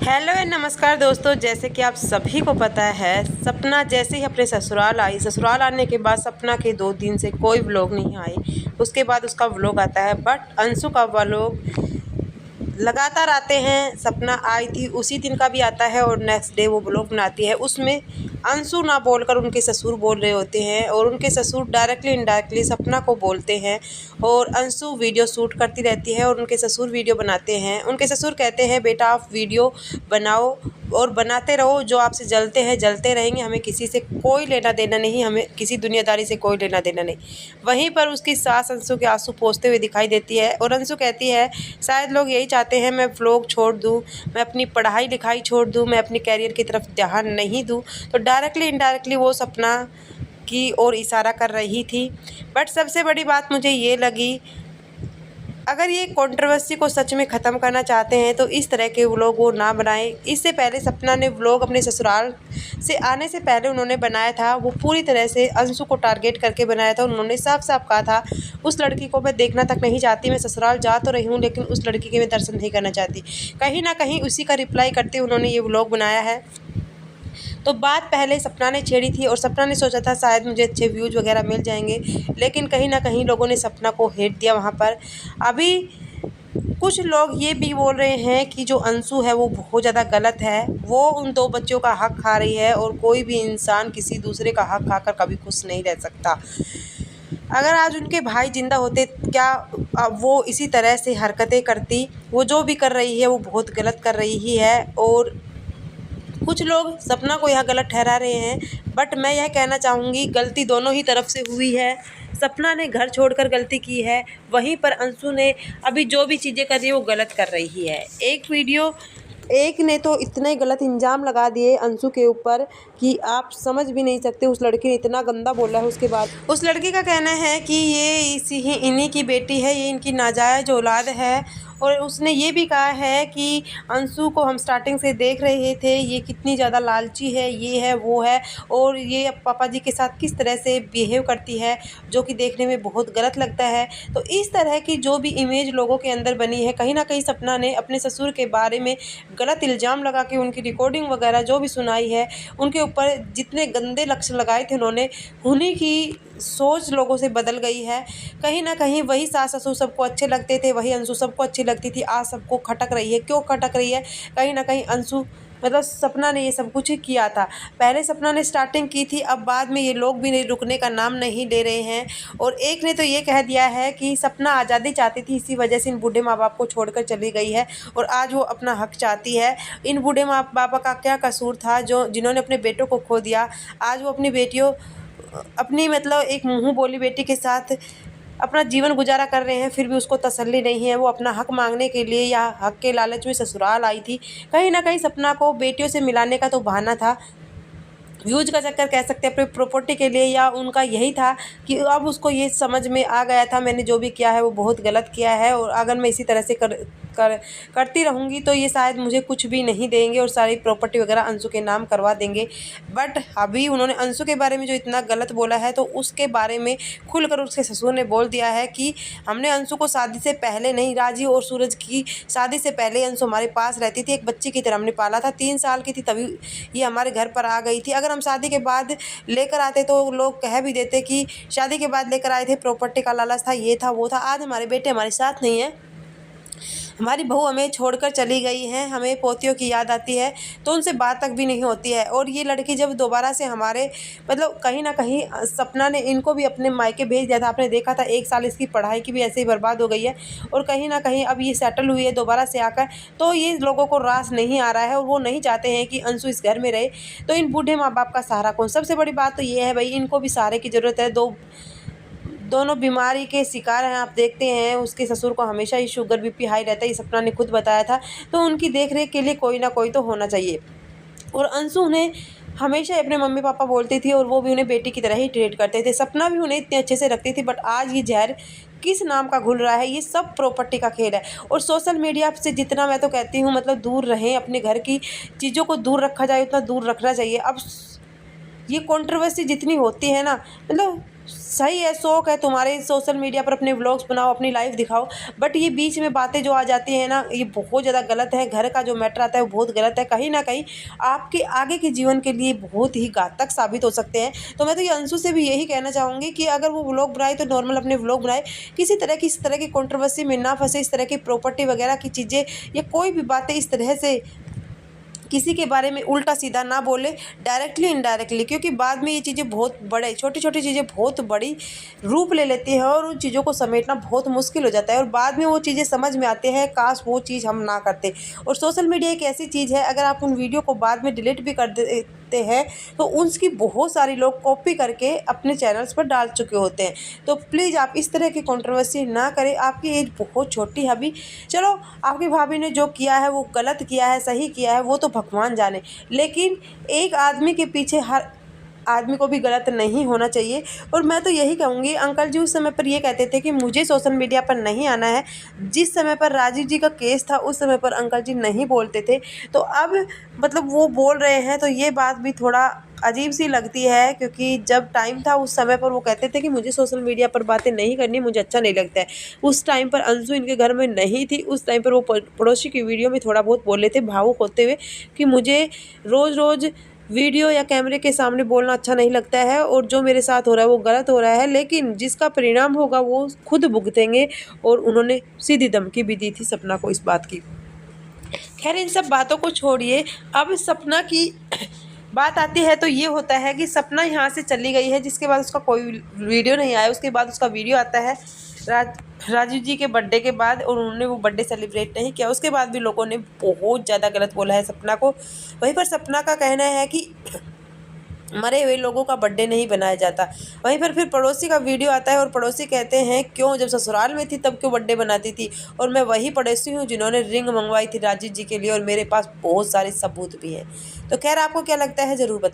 Hello and नमस्कार दोस्तों। जैसे कि आप सभी को पता है, सपना जैसे ही अपने ससुराल आने के बाद सपना के 2 दिन से कोई व्लॉग नहीं आए। उसके बाद उसका व्लॉग आता है, बट अंशु का व्लॉग लगातार आते हैं। सपना आई थी उसी दिन का भी आता है और नेक्स्ट डे वो व्लॉग बनाती है। उसमें अंशु ना बोलकर उनके ससुर बोल रहे होते हैं और उनके ससुर डायरेक्टली इनडायरेक्टली सपना को बोलते हैं और अंशु वीडियो शूट करती रहती है और उनके ससुर वीडियो बनाते हैं। उनके ससुर कहते हैं, बेटा आप वीडियो बनाओ और बनाते रहो, जो आपसे जलते हैं जलते रहेंगे, हमें किसी से कोई लेना देना नहीं, हमें किसी दुनियादारी से कोई लेना देना नहीं। वहीं पर उसकी सास अंशु के आंसू पोंछते हुए दिखाई देती है और अंशु कहती है, शायद लोग यही चाहते हैं मैं व्लॉग छोड़ दूं, मैं अपनी पढ़ाई लिखाई छोड़ दूं, मैं अपनी कैरियर की तरफ ध्यान नहीं दूं। तो डायरेक्टली इनडायरेक्टली वो सपना की ओर इशारा कर रही थी। बट सबसे बड़ी बात मुझे ये लगी, अगर ये कंट्रोवर्सी को सच में ख़त्म करना चाहते हैं तो इस तरह के व्लॉग वो ना बनाएं। इससे पहले सपना ने व्लॉग अपने ससुराल से आने से पहले उन्होंने बनाया था, वो पूरी तरह से अंशु को टारगेट करके बनाया था। उन्होंने साफ साफ कहा था, उस लड़की को मैं देखना तक नहीं चाहती, मैं ससुराल जा तो रही हूँ लेकिन उस लड़की के मैं दर्शन नहीं करना चाहती। कहीं ना कहीं उसी का रिप्लाई करते उन्होंने ये व्लॉग बनाया है। तो बात पहले सपना ने छेड़ी थी और सपना ने सोचा था शायद मुझे अच्छे व्यूज़ वगैरह मिल जाएंगे, लेकिन कहीं ना कहीं लोगों ने सपना को हेट दिया वहाँ पर। अभी कुछ लोग ये भी बोल रहे हैं कि जो अंशु है वो बहुत ज़्यादा गलत है, वो उन 2 बच्चों का हक खा रही है और कोई भी इंसान किसी दूसरे का हक खाकर कभी खुश नहीं रह सकता। अगर आज उनके भाई ज़िंदा होते, क्या वो इसी तरह से हरकतें करती? वो जो भी कर रही है वो बहुत गलत कर रही ही है और कुछ लोग सपना को यहाँ गलत ठहरा रहे हैं। बट मैं यह कहना चाहूँगी, गलती दोनों ही तरफ से हुई है। सपना ने घर छोड़कर गलती की है, वहीं पर अंशु ने अभी जो भी चीज़ें कर रही है वो गलत कर रही है। एक ने तो इतने गलत इल्ज़ाम लगा दिए अंशु के ऊपर कि आप समझ भी नहीं सकते। उस लड़की ने इतना गंदा बोला है। उसके बाद उस लड़की का कहना है कि ये इन्हीं की बेटी है, ये इनकी नाजायज़ औलाद है। और उसने ये भी कहा है कि अंशु को हम स्टार्टिंग से देख रहे थे, ये कितनी ज़्यादा लालची है, ये है वो है, और ये पापा जी के साथ किस तरह से बिहेव करती है, जो कि देखने में बहुत गलत लगता है। तो इस तरह की जो भी इमेज लोगों के अंदर बनी है, कहीं ना कहीं सपना ने अपने ससुर के बारे में गलत इल्ज़ाम लगा के उनकी रिकॉर्डिंग वगैरह जो भी सुनाई है, उनके ऊपर जितने गंदे लक्ष्य लगाए थे उन्होंने, उन्हीं की सोच लोगों से बदल गई है। कहीं ना कहीं वही सास ससुर सबको अच्छे लगते थे, वही अंशु सबको अच्छी लगती थी, आज सबको खटक रही है। क्यों खटक रही है? कहीं ना कहीं अंशु मतलब सपना ने ये सब कुछ किया था। पहले सपना ने स्टार्टिंग की थी, अब बाद में ये लोग भी नहीं रुकने का नाम नहीं ले रहे हैं। और एक ने तो ये कह दिया है कि सपना आज़ादी चाहती थी, इसी वजह से इन बूढ़े माँ बाप को छोड़कर चली गई है और आज वो अपना हक चाहती है। इन बूढ़े माँ बाप का क्या कसूर था जो जिन्होंने अपने बेटों को खो दिया? आज वो अपनी बेटियों अपनी मतलब एक मुँह बोली बेटी के साथ अपना जीवन गुजारा कर रहे हैं, फिर भी उसको तसल्ली नहीं है। वो अपना हक मांगने के लिए या हक के लालच में ससुराल आई थी। कहीं ना कहीं सपना को बेटियों से मिलाने का तो बहाना था, व्यूज का चक्कर कह सकते हैं, अपनी प्रॉपर्टी के लिए, या उनका यही था कि अब उसको ये समझ में आ गया था मैंने जो भी किया है वो बहुत गलत किया है और अगर मैं इसी तरह से करती रहूँगी तो ये शायद मुझे कुछ भी नहीं देंगे और सारी प्रॉपर्टी वगैरह अंशु के नाम करवा देंगे। बट अभी उन्होंने अंशु के बारे में जो इतना गलत बोला है तो उसके बारे में खुलकर उसके ससुर ने बोल दिया है कि हमने अंशु को शादी से पहले नहीं, राजी और सूरज की शादी से पहले अंशु हमारे पास रहती थी, एक बच्ची की तरह हमने पाला था। 3 साल की थी तभी ये हमारे घर पर आ गई थी। अगर हम शादी के बाद लेकर आते तो लोग कह भी देते कि शादी के बाद लेकर आए थे, प्रॉपर्टी का लालच था, ये था वो था। आज हमारे बेटे हमारे साथ नहीं है, हमारी बहू हमें छोड़कर चली गई हैं, हमें पोतियों की याद आती है तो उनसे बात तक भी नहीं होती है। और ये लड़की जब दोबारा से हमारे मतलब कहीं ना कहीं सपना ने इनको भी अपने मायके भेज दिया था। आपने देखा था 1 साल इसकी पढ़ाई की भी ऐसे ही बर्बाद हो गई है और कहीं ना कहीं अब ये सेटल हुई है दोबारा से आकर, तो ये लोगों को रास नहीं आ रहा है और वो नहीं चाहते हैं कि अंशु इस घर में रहे। तो इन बूढ़े माँ बाप का सहारा कौन? सबसे बड़ी बात तो ये है भाई, इनको भी सहारे की ज़रूरत है। दोनों बीमारी के शिकार हैं। आप देखते हैं उसके ससुर को हमेशा ही शुगर बीपी हाई रहता है, ये सपना ने खुद बताया था। तो उनकी देख रेख के लिए कोई ना कोई तो होना चाहिए। और अंशु उन्हें हमेशा अपने मम्मी पापा बोलती थी और वो भी उन्हें बेटी की तरह ही ट्रीट करते थे। सपना भी उन्हें इतने अच्छे से रखती थी, बट आज ये जहर किस नाम का घुल रहा है? ये सब प्रॉपर्टी का खेल है। और सोशल मीडिया से जितना मैं तो कहती हूँ मतलब दूर रहें, अपने घर की चीज़ों को दूर रखा जाए उतना दूर रखना चाहिए। अब ये कंट्रोवर्सी जितनी होती है ना, मतलब सही है, शौक है तुम्हारे, सोशल मीडिया पर अपने व्लॉग्स बनाओ, अपनी लाइफ दिखाओ, बट ये बीच में बातें जो आ जाती है ना, ये बहुत ज़्यादा गलत है। घर का जो मैटर आता है वो बहुत गलत है, कहीं ना कहीं आपके आगे के जीवन के लिए बहुत ही घातक साबित हो सकते हैं। तो मैं तो ये अंशु से भी यही कहना चाहूँगी कि अगर वो व्लॉग बनाए तो नॉर्मल अपने व्लॉग बनाए, किसी तरह की इस तरह की कंट्रोवर्सी में ना फंसे, इस तरह की प्रॉपर्टी वगैरह की चीज़ें या कोई भी बातें इस तरह से किसी के बारे में उल्टा सीधा ना बोले, डायरेक्टली इनडायरेक्टली, क्योंकि बाद में ये चीज़ें बहुत बड़े, छोटी छोटी चीज़ें बहुत बड़ी रूप ले लेती हैं और उन चीज़ों को समेटना बहुत मुश्किल हो जाता है और बाद में वो चीज़ें समझ में आते हैं, काश वो चीज़ हम ना करते। और सोशल मीडिया एक ऐसी चीज़ है, अगर आप उन वीडियो को बाद में डिलीट भी कर देते हैं तो उसकी बहुत सारी लोग कॉपी करके अपने चैनल्स पर डाल चुके होते हैं। तो प्लीज़ आप इस तरह की कंट्रोवर्सी ना करें। आपकी एज बहुत छोटी है अभी, चलो आपकी भाभी ने जो किया है वो गलत किया है, सही किया है, वो तो भगवान जाने, लेकिन एक आदमी के पीछे हर आदमी को भी गलत नहीं होना चाहिए। और मैं तो यही कहूँगी, अंकल जी उस समय पर ये कहते थे कि मुझे सोशल मीडिया पर नहीं आना है। जिस समय पर राजीव जी का केस था उस समय पर अंकल जी नहीं बोलते थे, तो अब मतलब वो बोल रहे हैं, तो ये बात भी थोड़ा अजीब सी लगती है, क्योंकि जब टाइम था उस समय पर वो कहते थे कि मुझे सोशल मीडिया पर बातें नहीं करनी, मुझे अच्छा नहीं लगता है। उस टाइम पर अंशु इनके घर में नहीं थी, उस टाइम पर वो पड़ोसी की वीडियो में थोड़ा बहुत बोले थे भावुक होते हुए कि मुझे रोज़ रोज़ वीडियो या कैमरे के सामने बोलना अच्छा नहीं लगता है और जो मेरे साथ हो रहा है वो गलत हो रहा है, लेकिन जिसका परिणाम होगा वो खुद भुगतेंगे। और उन्होंने सीधी धमकी भी दी थी सपना को इस बात की। खैर इन सब बातों को छोड़िए, अब सपना की बात आती है तो ये होता है कि सपना यहाँ से चली गई है, जिसके बाद उसका कोई वीडियो नहीं आया। उसके बाद उसका वीडियो आता है राजीव जी के बर्थडे के बाद, और उन्होंने वो बर्थडे सेलिब्रेट नहीं किया। उसके बाद भी लोगों ने बहुत ज़्यादा गलत बोला है सपना को। वहीं पर सपना का कहना है कि मरे हुए लोगों का बर्थडे नहीं बनाया जाता। वहीं पर फिर पड़ोसी का वीडियो आता है और पड़ोसी कहते हैं क्यों, जब ससुराल में थी तब क्यों बर्थडे बनाती थी, और मैं वही पड़ोसी हूँ जिन्होंने रिंग मंगवाई थी राजीव जी के लिए और मेरे पास बहुत सारे सबूत भी हैं। तो खैर आपको क्या लगता है ज़रूर बताएं।